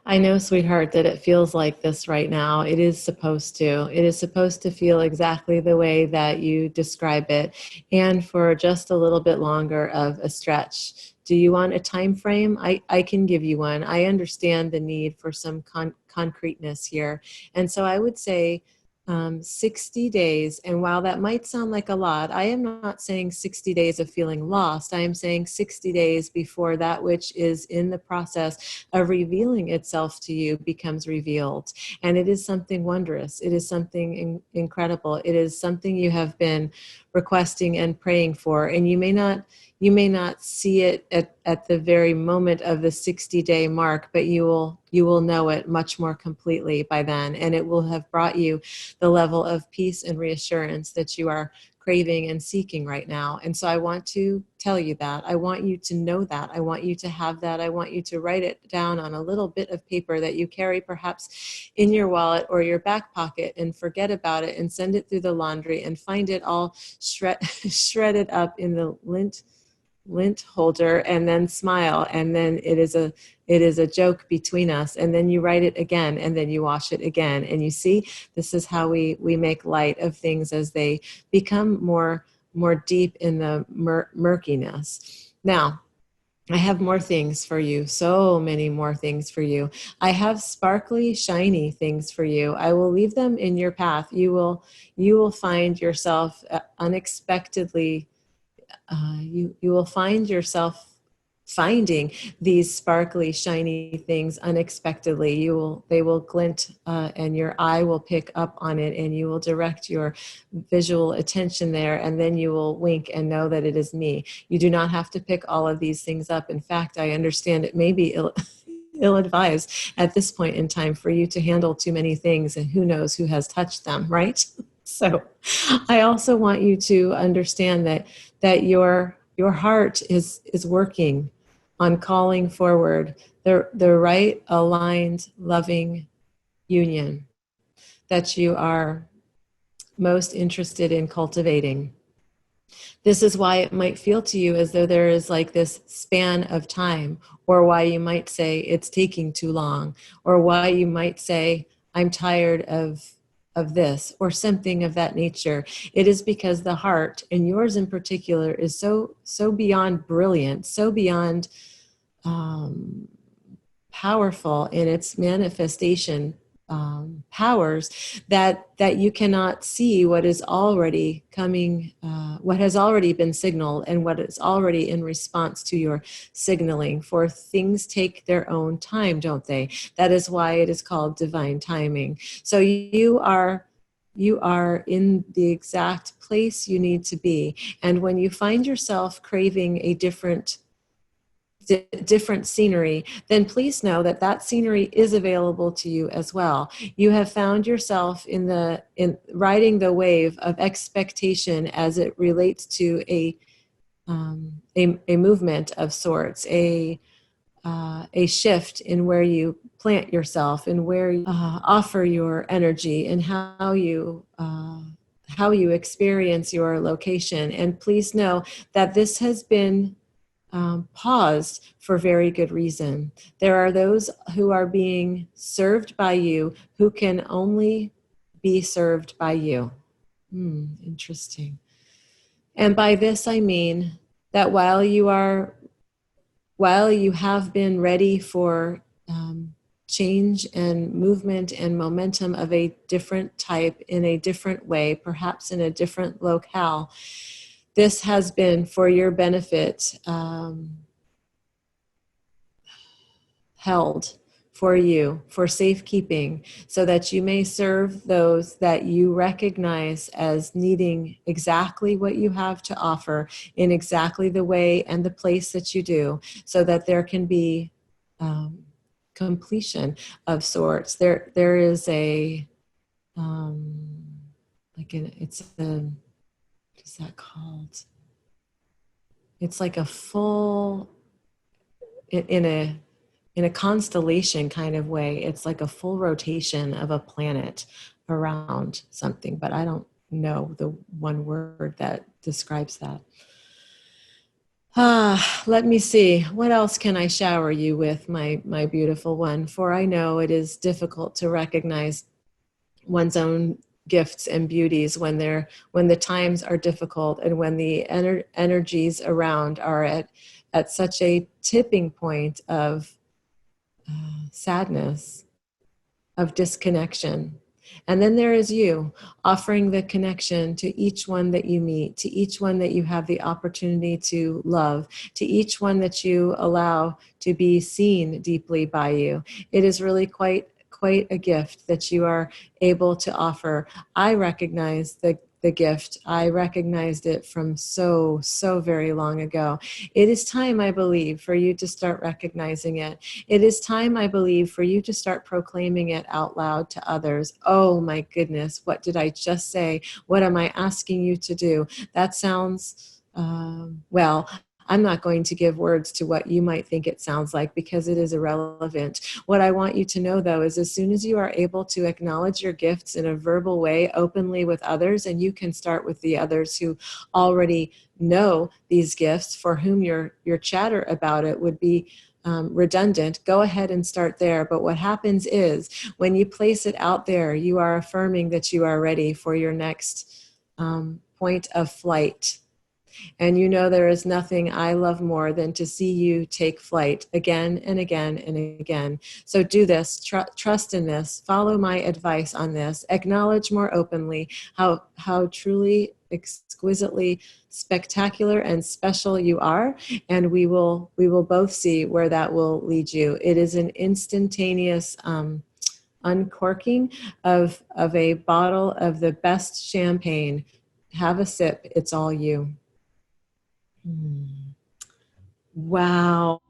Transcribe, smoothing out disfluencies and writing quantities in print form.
I know, sweetheart, that it feels like this right now. It is supposed to. It is supposed to feel exactly the way that you describe it, and for just a little bit longer of a stretch. Do you want a time frame? I can give you one. I understand the need for some concreteness here. And so I would say 60 days. And while that might sound like a lot, I am not saying 60 days of feeling lost. I am saying 60 days before that which is in the process of revealing itself to you becomes revealed. And it is something wondrous. It is something incredible. It is something you have been requesting and praying for. And you may not see it at the very moment of the 60-day mark, but you will know it much more completely by then. And it will have brought you the level of peace and reassurance that you are craving and seeking right now. And so I want to tell you that. I want you to know that. I want you to have that. I want you to write it down on a little bit of paper that you carry perhaps in your wallet or your back pocket, and forget about it and send it through the laundry and find it all shredded up in the lint holder, and then smile, and then it is a joke between us, and then you write it again, and then you wash it again, and you see, this is how we make light of things as they become more deep in the murkiness. Now, I have more things for you, so many more things for you. I have sparkly, shiny things for you. I will leave them in your path. You will find yourself unexpectedly, you will find yourself finding these sparkly, shiny things unexpectedly. They will glint, and your eye will pick up on it, and you will direct your visual attention there, and then you will wink and know that it is me. You do not have to pick all of these things up. In fact, I understand it may be ill-advised at this point in time for you to handle too many things, and who knows who has touched them, right? So I also want you to understand that your heart is working on calling forward the right, aligned, loving union that you are most interested in cultivating. This is why it might feel to you as though there is like this span of time, or why you might say it's taking too long, or why you might say I'm tired of this, or something of that nature. It is because the heart, and yours in particular, is so beyond brilliant, so beyond um, powerful in its manifestation powers, that you cannot see what is already coming, what has already been signaled, and what is already in response to your signaling. For things take their own time, don't they? That is why it is called divine timing. So you are in the exact place you need to be. And when you find yourself craving a different scenery, then please know that that scenery is available to you as well. You have found yourself in riding the wave of expectation as it relates to a movement of sorts, a shift in where you plant yourself, and where you offer your energy, and how you experience your location. And please know that this has been paused for very good reason. There are those who are being served by you who can only be served by you. Interesting. And by this I mean that while you have been ready for change and movement and momentum of a different type, in a different way, perhaps in a different locale, this has been for your benefit, held for you, for safekeeping, so that you may serve those that you recognize as needing exactly what you have to offer, in exactly the way and the place that you do, so that there can be completion of sorts. There is a it's a, what is that called? It's like a full, in a constellation kind of way. It's like a full rotation of a planet around something, but I don't know the one word that describes that. Let me see. What else can I shower you with, my beautiful one? For I know it is difficult to recognize one's own gifts and beauties when the times are difficult and when the energies around are at such a tipping point of sadness, of disconnection. And then there is you offering the connection to each one that you meet, to each one that you have the opportunity to love, to each one that you allow to be seen deeply by you. It is really quite a gift that you are able to offer. I recognize the gift. I recognized it from so very long ago. It is time, I believe, for you to start recognizing it. It is time, I believe, for you to start proclaiming it out loud to others. Oh my goodness, what did I just say? What am I asking you to do? That sounds, well, I'm not going to give words to what you might think it sounds like because it is irrelevant. What I want you to know, though, is as soon as you are able to acknowledge your gifts in a verbal way openly with others, and you can start with the others who already know these gifts, for whom your chatter about it would be redundant, go ahead and start there. But what happens is when you place it out there, you are affirming that you are ready for your next point of flight. And you know there is nothing I love more than to see you take flight again and again and again. So do this, trust in this, follow my advice on this, acknowledge more openly how truly exquisitely spectacular and special you are, and we will both see where that will lead you. It is an instantaneous uncorking of a bottle of the best champagne. Have a sip, it's all you. Wow.